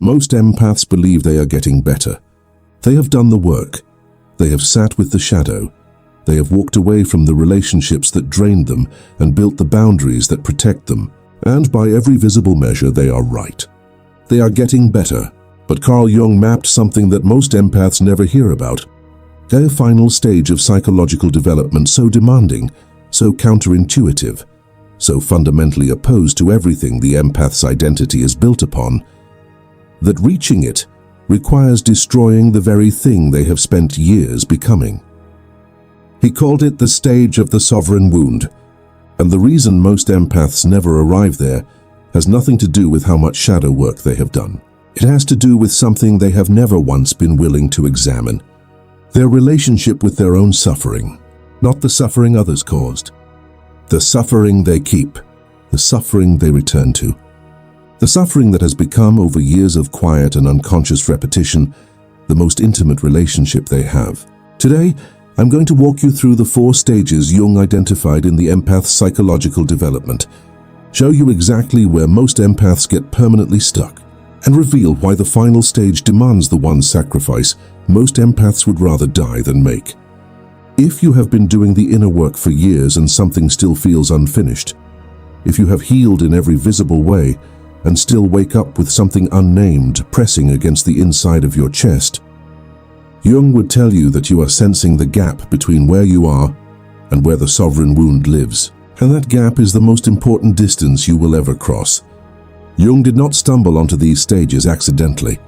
Most empaths believe they are getting better. They have done the work. They have sat with the shadow. They have walked away from the relationships that drained them and built the boundaries that protect them. And by every visible measure, they are right. They are getting better. But Carl Jung mapped something that most empaths never hear about. A final stage of psychological development so demanding, so counterintuitive, so fundamentally opposed to everything the empath's identity is built upon, that reaching it requires destroying the very thing they have spent years becoming. He called it the stage of the sovereign wound, and the reason most empaths never arrive there has nothing to do with how much shadow work they have done. It has to do with something they have never once been willing to examine: their relationship with their own suffering, not the suffering others caused. The suffering they keep, the suffering they return to. The suffering that has become, over years of quiet and unconscious repetition, the most intimate relationship they have. Today, I'm going to walk you through the 4 stages Jung identified in the empath's psychological development, show you exactly where most empaths get permanently stuck, and reveal why the final stage demands the one sacrifice most empaths would rather die than make. If you have been doing the inner work for years and something still feels unfinished, if you have healed in every visible way and still wake up with something unnamed pressing against the inside of your chest, Jung would tell you that you are sensing the gap between where you are and where the sovereign wound lives. And that gap is the most important distance you will ever cross. Jung did not stumble onto these stages accidentally.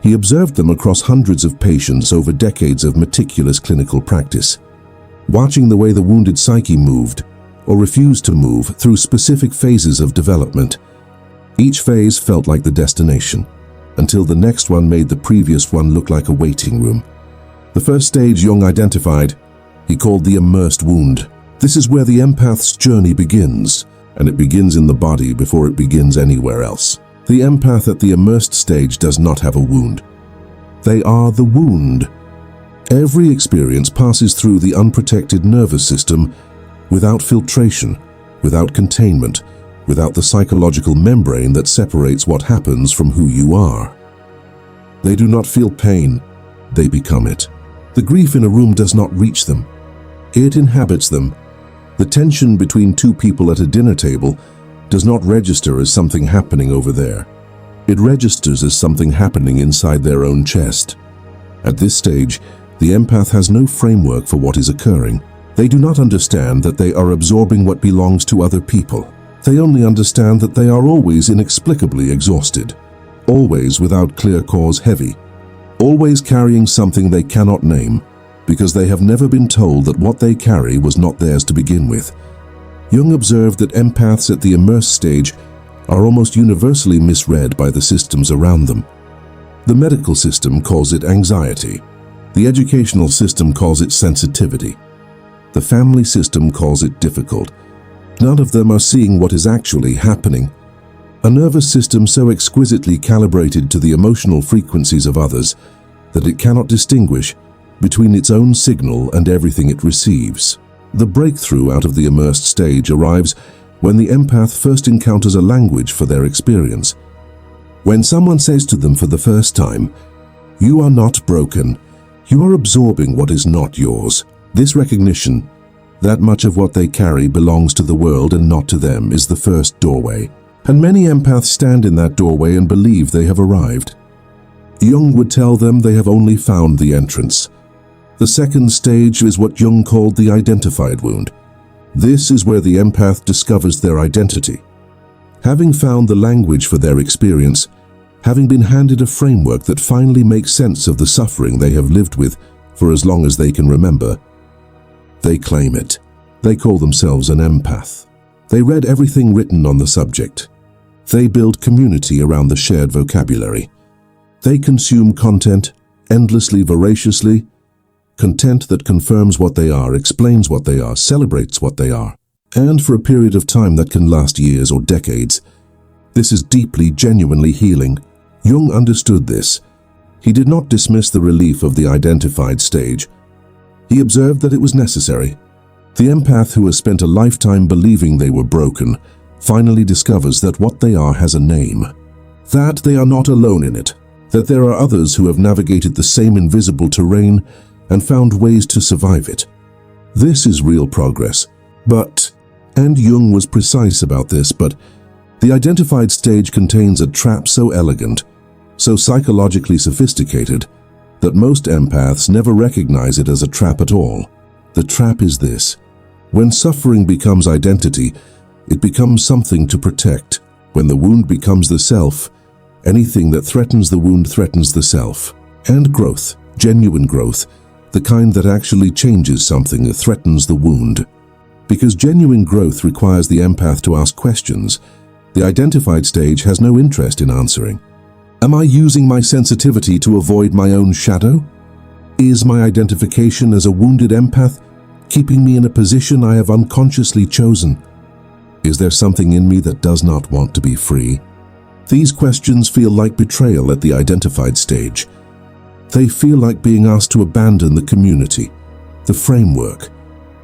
He observed them across hundreds of patients over decades of meticulous clinical practice, watching the way the wounded psyche moved or refused to move through specific phases of development. Each phase felt like the destination, until the next one made the previous one look like a waiting room. The first stage Jung identified, he called the immersed wound. This is where the empath's journey begins, and it begins in the body before it begins anywhere else. The empath at the immersed stage does not have a wound. They are the wound. Every experience passes through the unprotected nervous system without filtration, without containment, without the psychological membrane that separates what happens from who you are. They do not feel pain, they become it. The grief in a room does not reach them. It inhabits them. The tension between 2 people at a dinner table does not register as something happening over there. It registers as something happening inside their own chest. At this stage, the empath has no framework for what is occurring. They do not understand that they are absorbing what belongs to other people. They only understand that they are always inexplicably exhausted, always without clear cause heavy, always carrying something they cannot name, because they have never been told that what they carry was not theirs to begin with. Jung observed that empaths at the immersed stage are almost universally misread by the systems around them. The medical system calls it anxiety. The educational system calls it sensitivity. The family system calls it difficult. None of them are seeing what is actually happening. A nervous system so exquisitely calibrated to the emotional frequencies of others that it cannot distinguish between its own signal and everything it receives. The breakthrough out of the immersed stage arrives when the empath first encounters a language for their experience. When someone says to them for the first time, "You are not broken, you are absorbing what is not yours," this recognition that much of what they carry belongs to the world and not to them is the first doorway. And many empaths stand in that doorway and believe they have arrived. Jung would tell them they have only found the entrance. The second stage is what Jung called the identified wound. This is where the empath discovers their identity. Having found the language for their experience, having been handed a framework that finally makes sense of the suffering they have lived with for as long as they can remember, they claim it. They call themselves an empath. They read everything written on the subject. They build community around the shared vocabulary. They consume content endlessly, voraciously, content that confirms what they are, explains what they are, celebrates what they are, and for a period of time that can last years or decades. This is deeply, genuinely healing. Jung understood this. He did not dismiss the relief of the identified stage. He observed that it was necessary. The empath who has spent a lifetime believing they were broken finally discovers that what they are has a name. that they are not alone in it, that there are others who have navigated the same invisible terrain and found ways to survive it. This is real progress. And Jung was precise about this, but the identified stage contains a trap so elegant, so psychologically sophisticated, that most empaths never recognize it as a trap at all. The trap is this: when suffering becomes identity, it becomes something to protect. When the wound becomes the self, anything that threatens the wound threatens the self. And growth, genuine growth, the kind that actually changes something that threatens the wound. Because genuine growth requires the empath to ask questions, the identified stage has no interest in answering. Am I using my sensitivity to avoid my own shadow? Is my identification as a wounded empath keeping me in a position I have unconsciously chosen? Is there something in me that does not want to be free? These questions feel like betrayal at the identified stage. They feel like being asked to abandon the community, the framework,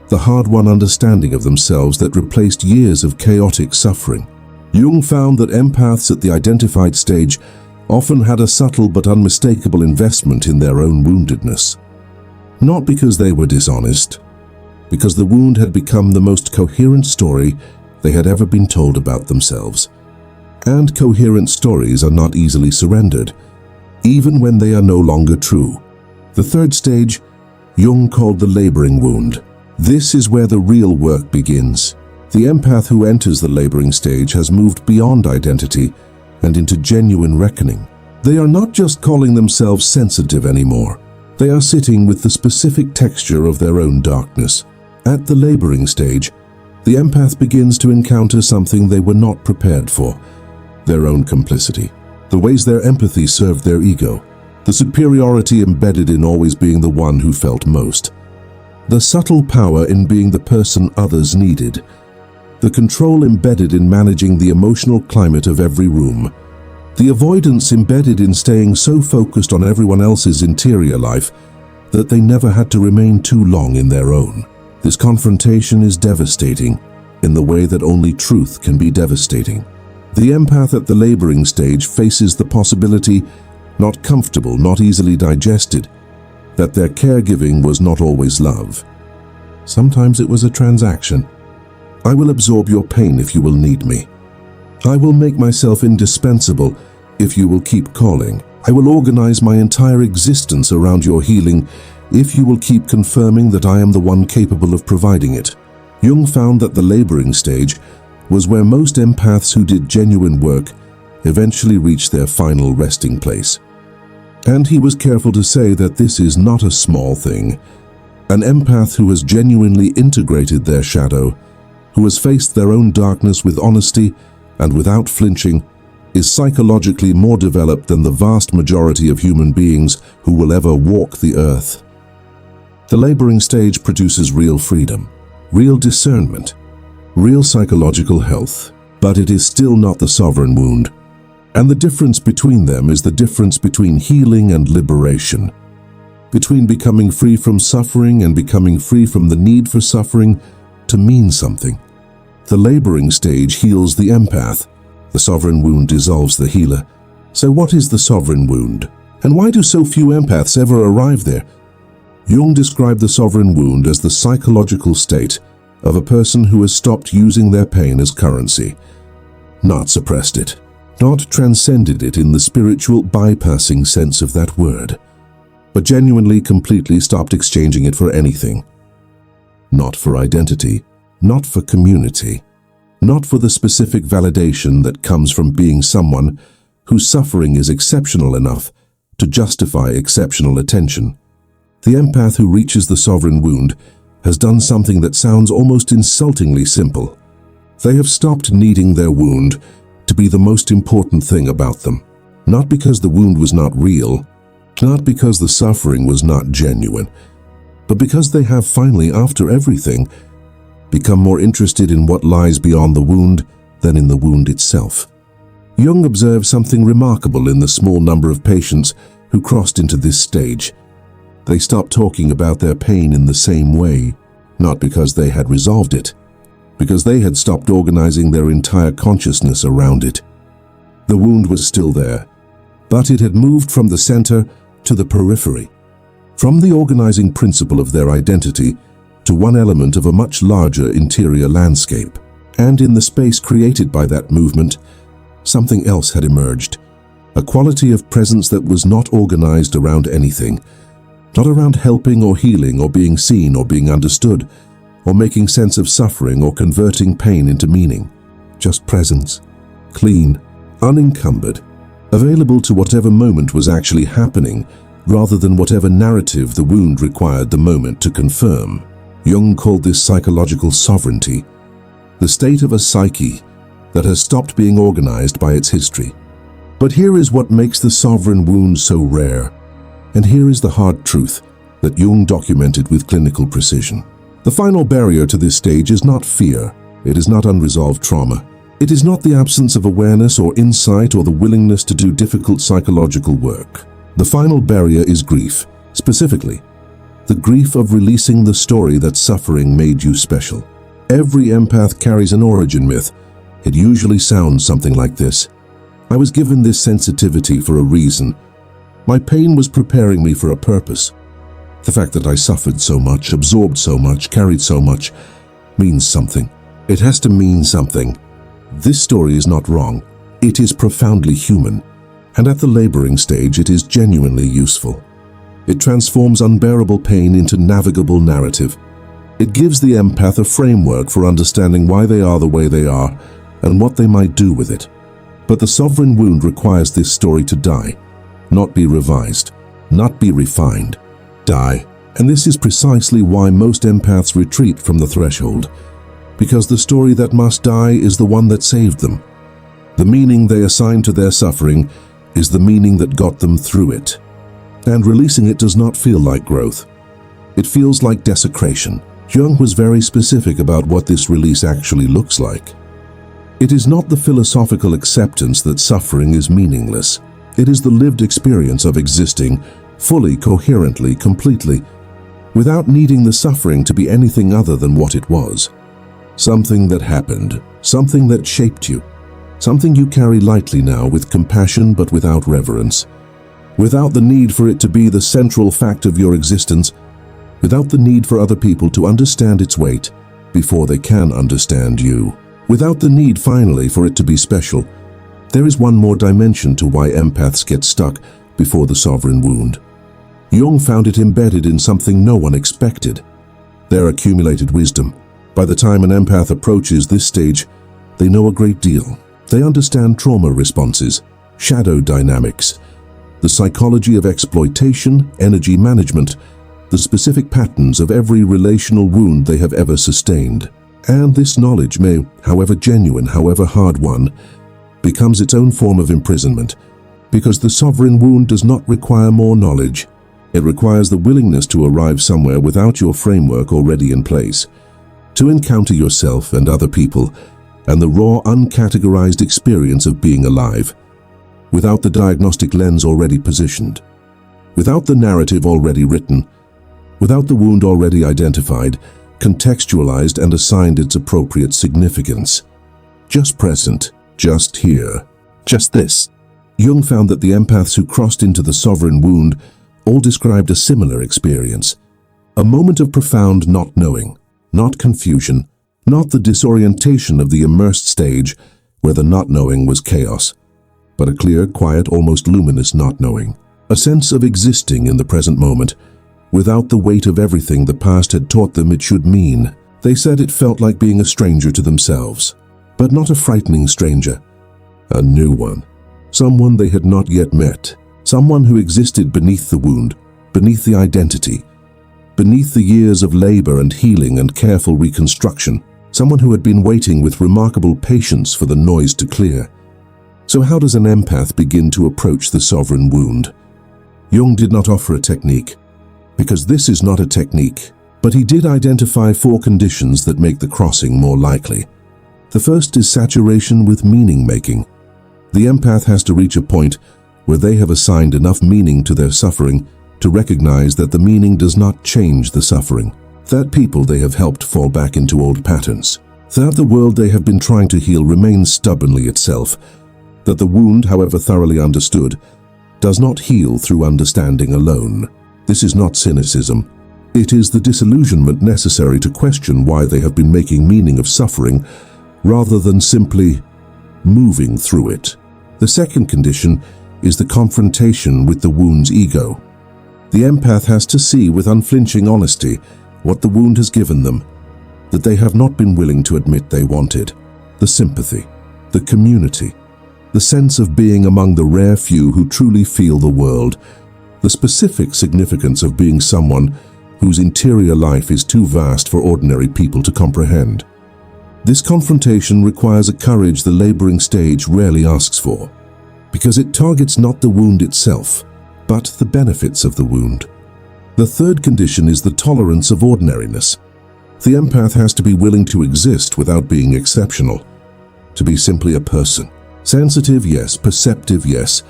the hard-won understanding of themselves that replaced years of chaotic suffering. Jung found that empaths at the identified stage often had a subtle but unmistakable investment in their own woundedness. Not because they were dishonest, because the wound had become the most coherent story they had ever been told about themselves. And coherent stories are not easily surrendered, even when they are no longer true. The third stage, Jung called the laboring wound. This is where the real work begins. The empath who enters the laboring stage has moved beyond identity and into genuine reckoning. They are not just calling themselves sensitive anymore. They are sitting with the specific texture of their own darkness. At the laboring stage, the empath begins to encounter something they were not prepared for: their own complicity, the ways their empathy served their ego, the superiority embedded in always being the one who felt most, the subtle power in being the person others needed, the control embedded in managing the emotional climate of every room, the avoidance embedded in staying so focused on everyone else's interior life that they never had to remain too long in their own. This confrontation is devastating in the way that only truth can be devastating. The empath at the laboring stage faces the possibility, not comfortable, not easily digested, that their caregiving was not always love. Sometimes it was a transaction. I will absorb your pain if you will need me. I will make myself indispensable if you will keep calling. I will organize my entire existence around your healing if you will keep confirming that I am the one capable of providing it. Jung found that the laboring stage was where most empaths who did genuine work eventually reached their final resting place. And he was careful to say that this is not a small thing. An empath who has genuinely integrated their shadow, who has faced their own darkness with honesty and without flinching, is psychologically more developed than the vast majority of human beings who will ever walk the earth. The laboring stage produces real freedom, real discernment, real psychological health, but it is still not the sovereign wound. And the difference between them is the difference between healing and liberation, between becoming free from suffering and becoming free from the need for suffering to mean something. The laboring stage heals the empath. The sovereign wound dissolves the healer. So what is the sovereign wound? And why do so few empaths ever arrive there? Jung described the sovereign wound as the psychological state of a person who has stopped using their pain as currency, not suppressed it, not transcended it in the spiritual bypassing sense of that word, but genuinely, completely stopped exchanging it for anything. Not for identity, not for community, not for the specific validation that comes from being someone whose suffering is exceptional enough to justify exceptional attention. The empath who reaches the sovereign wound has done something that sounds almost insultingly simple. They have stopped needing their wound to be the most important thing about them. Not because the wound was not real, not because the suffering was not genuine, but because they have finally, after everything, become more interested in what lies beyond the wound than in the wound itself. Jung observed something remarkable in the small number of patients who crossed into this stage. They stopped talking about their pain in the same way, not because they had resolved it, because they had stopped organizing their entire consciousness around it. The wound was still there, but it had moved from the center to the periphery, from the organizing principle of their identity to one element of a much larger interior landscape. And in the space created by that movement, something else had emerged, a quality of presence that was not organized around anything, not around helping or healing or being seen or being understood, or making sense of suffering or converting pain into meaning. Just presence, clean, unencumbered, available to whatever moment was actually happening, rather than whatever narrative the wound required the moment to confirm. Jung called this psychological sovereignty, the state of a psyche that has stopped being organized by its history. But here is what makes the sovereign wound so rare, and here is the hard truth that Jung documented with clinical precision. The final barrier to this stage is not fear, it is not unresolved trauma. It is not the absence of awareness or insight or the willingness to do difficult psychological work. The final barrier is grief, specifically, the grief of releasing the story that suffering made you special. Every empath carries an origin myth. It usually sounds something like this. I was given this sensitivity for a reason. My pain was preparing me for a purpose. The fact that I suffered so much, absorbed so much, carried so much, means something. It has to mean something. This story is not wrong. It is profoundly human. And at the laboring stage, it is genuinely useful. It transforms unbearable pain into navigable narrative. It gives the empath a framework for understanding why they are the way they are and what they might do with it. But the sovereign wound requires this story to die, not be revised, not be refined. Die. And this is precisely why most empaths retreat from the threshold, because the story that must die is the one that saved them. The meaning they assign to their suffering is the meaning that got them through it. And releasing it does not feel like growth. It feels like desecration. Jung was very specific about what this release actually looks like. It is not the philosophical acceptance that suffering is meaningless. It is the lived experience of existing fully, coherently, completely, without needing the suffering to be anything other than what it was. Something that happened, something that shaped you, something you carry lightly now with compassion but without reverence, without the need for it to be the central fact of your existence, without the need for other people to understand its weight before they can understand you, without the need finally for it to be special. There is one more dimension to why empaths get stuck before the sovereign wound. Jung found it embedded in something no one expected: their accumulated wisdom. By the time an empath approaches this stage, they know a great deal. They understand trauma responses, shadow dynamics, the psychology of exploitation, energy management, the specific patterns of every relational wound they have ever sustained. And this knowledge may, however genuine, however hard-won, becomes its own form of imprisonment, because the sovereign wound does not require more knowledge. It requires the willingness to arrive somewhere without your framework already in place, to encounter yourself and other people, and the raw, uncategorized experience of being alive, without the diagnostic lens already positioned, without the narrative already written, without the wound already identified, contextualized, and assigned its appropriate significance. Just present, just here, just this. Jung found that the empaths who crossed into the sovereign wound all described a similar experience, a moment of profound not knowing, not confusion, not the disorientation of the immersed stage where the not knowing was chaos, but a clear, quiet, almost luminous not knowing, a sense of existing in the present moment, without the weight of everything the past had taught them it should mean. They said it felt like being a stranger to themselves, but not a frightening stranger, a new one, someone they had not yet met, someone who existed beneath the wound, beneath the identity, beneath the years of labor and healing and careful reconstruction, someone who had been waiting with remarkable patience for the noise to clear. So how does an empath begin to approach the sovereign wound? Jung did not offer a technique, because this is not a technique, but he did identify 4 conditions that make the crossing more likely. The first is saturation with meaning-making. The empath has to reach a point where they have assigned enough meaning to their suffering to recognize that the meaning does not change the suffering, that people they have helped fall back into old patterns, that the world they have been trying to heal remains stubbornly itself, that the wound, however thoroughly understood, does not heal through understanding alone. This is not cynicism. It is the disillusionment necessary to question why they have been making meaning of suffering rather than simply moving through it. The second condition is the confrontation with the wound's ego. The empath has to see with unflinching honesty what the wound has given them, that they have not been willing to admit they wanted. The sympathy, the community, the sense of being among the rare few who truly feel the world, the specific significance of being someone whose interior life is too vast for ordinary people to comprehend. This confrontation requires a courage the laboring stage rarely asks for, because it targets not the wound itself, but the benefits of the wound. The third condition is the tolerance of ordinariness. The empath has to be willing to exist without being exceptional, to be simply a person. Sensitive, yes. Perceptive, yes.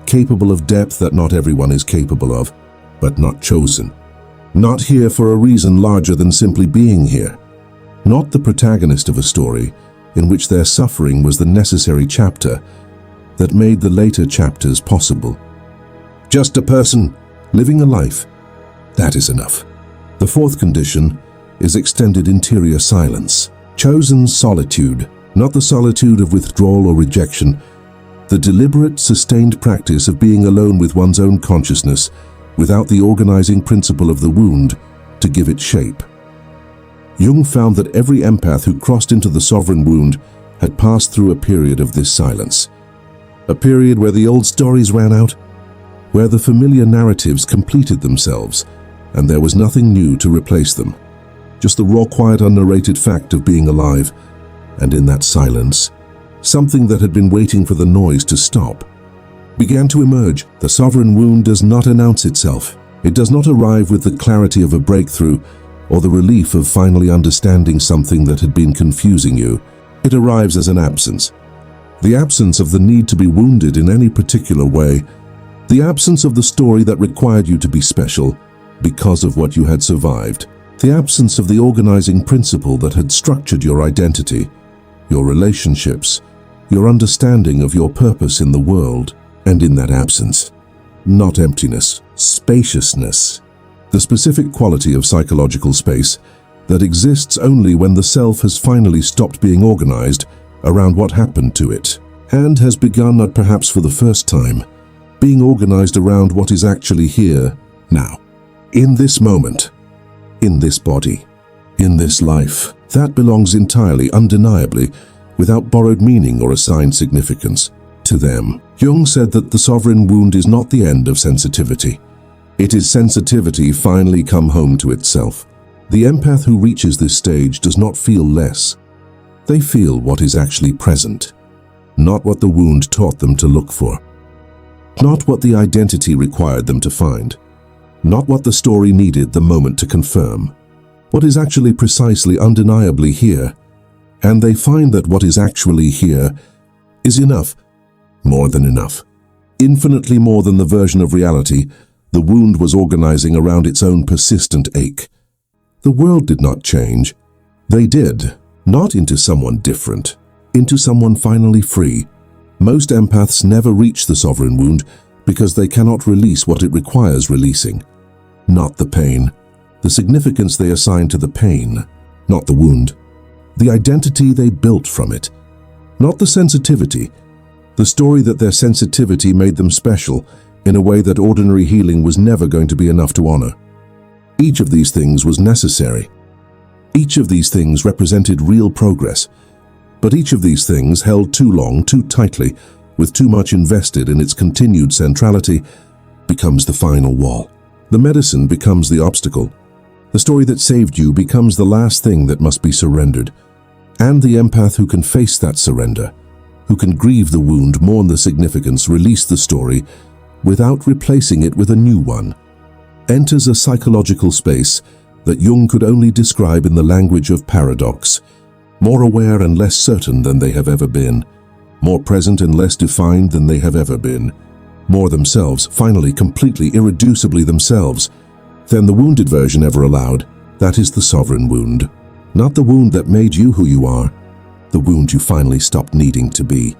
Capable of depth that not everyone is capable of, but not chosen. Not here for a reason larger than simply being here. Not the protagonist of a story in which their suffering was the necessary chapter that made the later chapters possible. Just a person living a life. That is enough. The fourth condition is extended interior silence. Chosen solitude, not the solitude of withdrawal or rejection, the deliberate, sustained practice of being alone with one's own consciousness without the organizing principle of the wound to give it shape. Jung found that every empath who crossed into the sovereign wound had passed through a period of this silence. A period where the old stories ran out, where the familiar narratives completed themselves, and there was nothing new to replace them. Just the raw, quiet, unnarrated fact of being alive. And in that silence, something that had been waiting for the noise to stop began to emerge. The sovereign wound does not announce itself. It does not arrive with the clarity of a breakthrough or the relief of finally understanding something that had been confusing you. It arrives as an absence. The absence of the need to be wounded in any particular way. The absence of the story that required you to be special because of what you had survived. The absence of the organizing principle that had structured your identity, your relationships, your understanding of your purpose in the world. And in that absence, not emptiness, spaciousness, the specific quality of psychological space that exists only when the self has finally stopped being organized around what happened to it, and has begun, not perhaps for the first time, being organized around what is actually here, now, in this moment, in this body, in this life, that belongs entirely, undeniably, without borrowed meaning or assigned significance, to them. Jung said that the sovereign wound is not the end of sensitivity. It is sensitivity finally come home to itself. The empath who reaches this stage does not feel less. They feel what is actually present, not what the wound taught them to look for, not what the identity required them to find, not what the story needed the moment to confirm. What is actually precisely, undeniably here, and they find that what is actually here is enough, more than enough, infinitely more than the version of reality the wound was organizing around its own persistent ache. The world did not change. They did, not into someone different, into someone finally free. Most empaths never reach the sovereign wound because they cannot release what it requires releasing. Not the pain, the significance they assign to the pain, not the wound. The identity they built from it, not the sensitivity, the story that their sensitivity made them special in a way that ordinary healing was never going to be enough to honor. Each of these things was necessary. Each of these things represented real progress, but each of these things held too long, too tightly, with too much invested in its continued centrality, becomes the final wall. The medicine becomes the obstacle. The story that saved you becomes the last thing that must be surrendered. And the empath who can face that surrender, who can grieve the wound, mourn the significance, release the story, without replacing it with a new one, enters a psychological space that Jung could only describe in the language of paradox, more aware and less certain than they have ever been, more present and less defined than they have ever been, more themselves, finally, completely, irreducibly themselves, than the wounded version ever allowed. That is the sovereign wound. Not the wound that made you who you are, the wound you finally stopped needing to be.